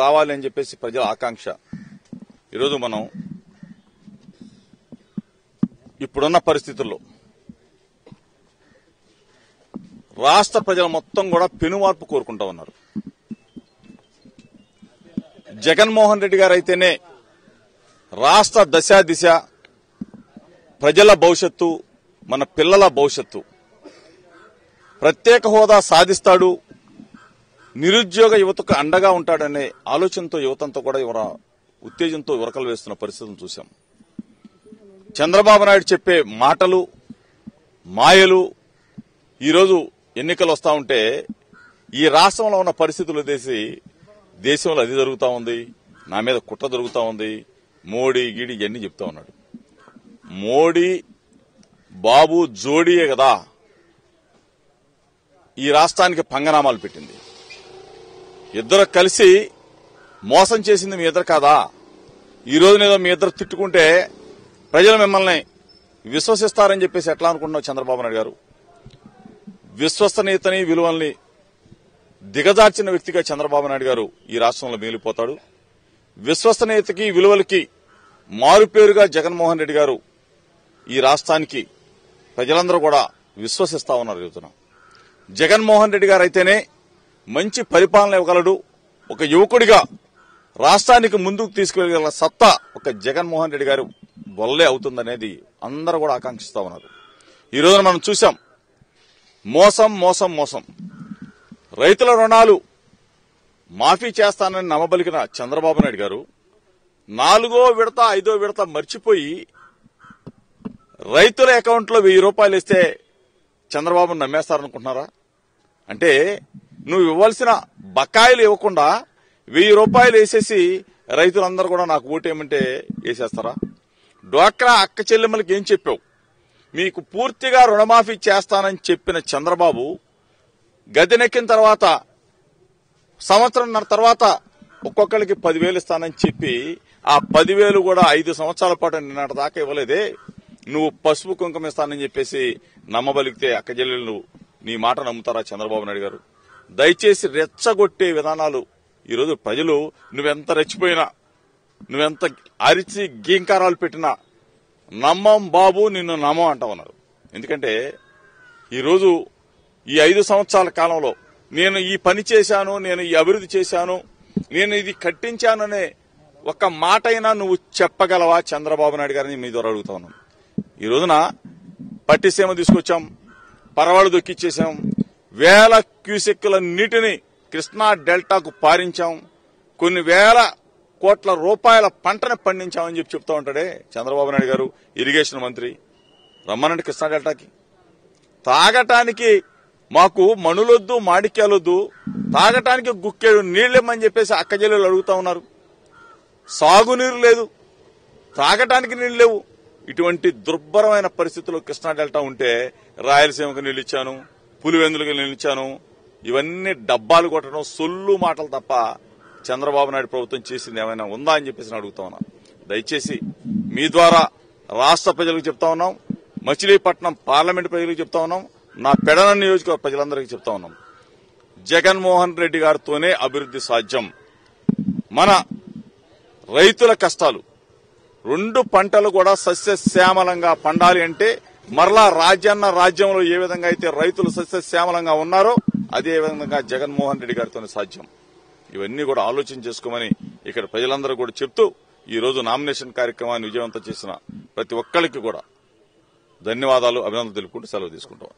రావాలి అని చెప్పేసి ప్రజల ఆకాంక్ష. ఈరోజు మనం ఇప్పుడున్న పరిస్థితుల్లో రాష్ట్ర ప్రజలు మొత్తం కూడా పెనుమార్పు కోరుకుంటా ఉన్నారు. జగన్మోహన్ రెడ్డి గారు అయితేనే రాష్ట్ర దశ దిశ, ప్రజల భవిష్యత్తు, మన పిల్లల భవిష్యత్తు, ప్రత్యేక హోదా సాధిస్తాడు, నిరుద్యోగ యువతకు అండగా ఉంటాడనే ఆలోచనతో యువతంతో కూడా ఉత్తేజంతో ఉరకలు వేస్తున్న పరిస్థితులను చూశాం. చంద్రబాబు నాయుడు చెప్పే మాటలు, మాయలు ఈరోజు ఎన్నికలు వస్తా ఉంటే ఈ రాష్ట్రంలో ఉన్న పరిస్థితులు తీసి దేశంలో అది జరుగుతూ ఉంది, నా మీద కుట్ర జరుగుతూ ఉంది, మోడీ గీడి ఇవన్నీ చెప్తా ఉన్నాడు. మోడీ బాబు జోడీయే కదా ఈ రాష్ట్రానికి పంగనామాలు పెట్టింది. ఇద్దరు కలిసి మోసం చేసింది మీ ఇద్దరు కాదా? ఈ రోజునేదో మీ ఇద్దరు తిట్టుకుంటే ప్రజలు మిమ్మల్ని విశ్వసిస్తారని చెప్పేసి ఎట్లా అనుకుంటున్నావు చంద్రబాబు నాయుడు గారు? విశ్వసనీయతని, విలువల్ని దిగజార్చిన వ్యక్తిగా చంద్రబాబు నాయుడు గారు ఈ రాష్ట్రంలో మిగిలిపోతాడు. విశ్వసనీయతకి, విలువలకి మారుపేరుగా జగన్మోహన్ రెడ్డి గారు ఈ రాష్ట్రానికి ప్రజలందరూ కూడా విశ్వసిస్తా ఉన్నారు. చెబుతున్నా, జగన్మోహన్ రెడ్డి గారు అయితేనే మంచి పరిపాలన ఇవ్వగలడు, ఒక యువకుడిగా రాష్ట్రానికి ముందుకు తీసుకువెళ్ళగల సత్తా ఒక జగన్మోహన్ రెడ్డి గారు వల్లే అవుతుందనేది అందరూ కూడా ఆకాంక్షిస్తా ఉన్నారు. ఈ రోజున మనం చూశాం, మోసం మోసం మోసం. రైతుల రుణాలు మాఫీ చేస్తానని నమ్మబలికిన చంద్రబాబు నాయుడు గారు 4వ విడత 5వ విడత మర్చిపోయి రైతుల అకౌంట్లో 1000 రూపాయలు ఇస్తే చంద్రబాబును నమ్మేస్తారనుకుంటున్నారా? అంటే నువ్వు ఇవ్వాల్సిన బకాయిలు ఇవ్వకుండా 1000 రూపాయలు వేసేసి రైతులందరూ కూడా నాకు ఓటేయమంటే వేసేస్తారా? డ్వాక్రా అక్క చెల్లెమ్మలకి ఏం చెప్పావు? మీకు పూర్తిగా రుణమాఫీ చేస్తానని చెప్పిన చంద్రబాబు గద్దెనెక్కిన తర్వాత సంవత్సరంన్నర తర్వాత ఒక్కొక్కరికి 10,000 ఇస్తానని చెప్పి ఆ 10,000 కూడా 5 సంవత్సరాల పాటు నిన్నటి దాకా ఇవ్వలేదే. నువ్వు పసుపు కుంకుమ ఇస్తానని చెప్పేసి నమ్మబలిగితే అక్క చెల్లెళ్ళు నీ మాట నమ్ముతారా చంద్రబాబు నాయుడు గారు? దయచేసి రెచ్చగొట్టే విధానాలు ఈరోజు ప్రజలు నువ్వెంత రెచ్చిపోయినా, నువ్వెంత అరిచి గీంకారాలు పెట్టినా నమ్మం బాబు, నిన్ను నమ్మం అంటా ఉన్నారు. ఎందుకంటే ఈరోజు ఈ 5 సంవత్సరాల కాలంలో నేను ఈ పని చేశాను, నేను ఈ అభివృద్ధి చేశాను, నేను ఇది కట్టించాననే ఒక్క మాట అయినా నువ్వు చెప్పగలవా చంద్రబాబు నాయుడు గారిని మీ ద్వారా అడుగుతా ఉన్నాను. ఈ రోజున పట్టిసీమ తీసుకొచ్చాం, పరవాళ్ళు దొక్కిచ్చేశాం, 1000 క్యూసెక్కుల నీటిని కృష్ణా డెల్టాకు పారించాం, కొన్ని 1000 కోట్ల రూపాయల పంటను పండించామని చెప్పి చెప్తా ఉంటాడే చంద్రబాబు నాయుడు గారు, ఇరిగేషన్ మంత్రి. రమ్మనండి కృష్ణా డెల్టాకి. తాగటానికి మాకు మణులొద్దు, మాణిక్యాలొద్దు, తాగటానికి గుక్కేడు నీళ్లేమని చెప్పేసి అక్కజల్లులు అడుగుతా ఉన్నారు. సాగునీరు లేదు, తాగటానికి నీళ్లు లేవు. ఇటువంటి దుర్భరమైన పరిస్థితుల్లో కృష్ణా డెల్టా ఉంటే రాయలసీమకు నీళ్లు ఇచ్చాను, పులివెందులకు నీళ్లు ఇచ్చాను, ఇవన్నీ డబ్బాలు కొట్టడం సొల్లు మాటలు తప్ప చంద్రబాబు నాయుడు ప్రభుత్వం చేసింది ఏమైనా ఉందా అని చెప్పేసి అడుగుతా ఉన్నా. దయచేసి మీ ద్వారా రాష్ట్ర ప్రజలకు చెప్తా ఉన్నాం, మచిలీపట్నం పార్లమెంట్ ప్రజలకు చెప్తా ఉన్నాం, నా పెడన నియోజకవర్గ ప్రజలందరికీ చెప్తా ఉన్నాం, జగన్మోహన్ రెడ్డి గారితోనే అభివృద్ధి సాధ్యం. మన రైతుల కష్టాలు, 2 పంటలు కూడా సస్యశ్యామలంగా పండాలి అంటే మరలా రాజ్యంలో ఏ విధంగా అయితే రైతులు సస్యశ్యామలంగా ఉన్నారో అదే విధంగా జగన్మోహన్ రెడ్డి గారితోనే సాధ్యం. ఇవన్నీ కూడా ఆలోచన చేసుకోమని ఇక్కడ ప్రజలందరూ కూడా చెప్తూ ఈ రోజు నామినేషన్ కార్యక్రమాన్ని విజయవంతం చేసిన ప్రతి ఒక్కరికి కూడా ధన్యవాదాలు, అభినందనలు తెలుపుకుంటూ సెలవు తీసుకుంటాం.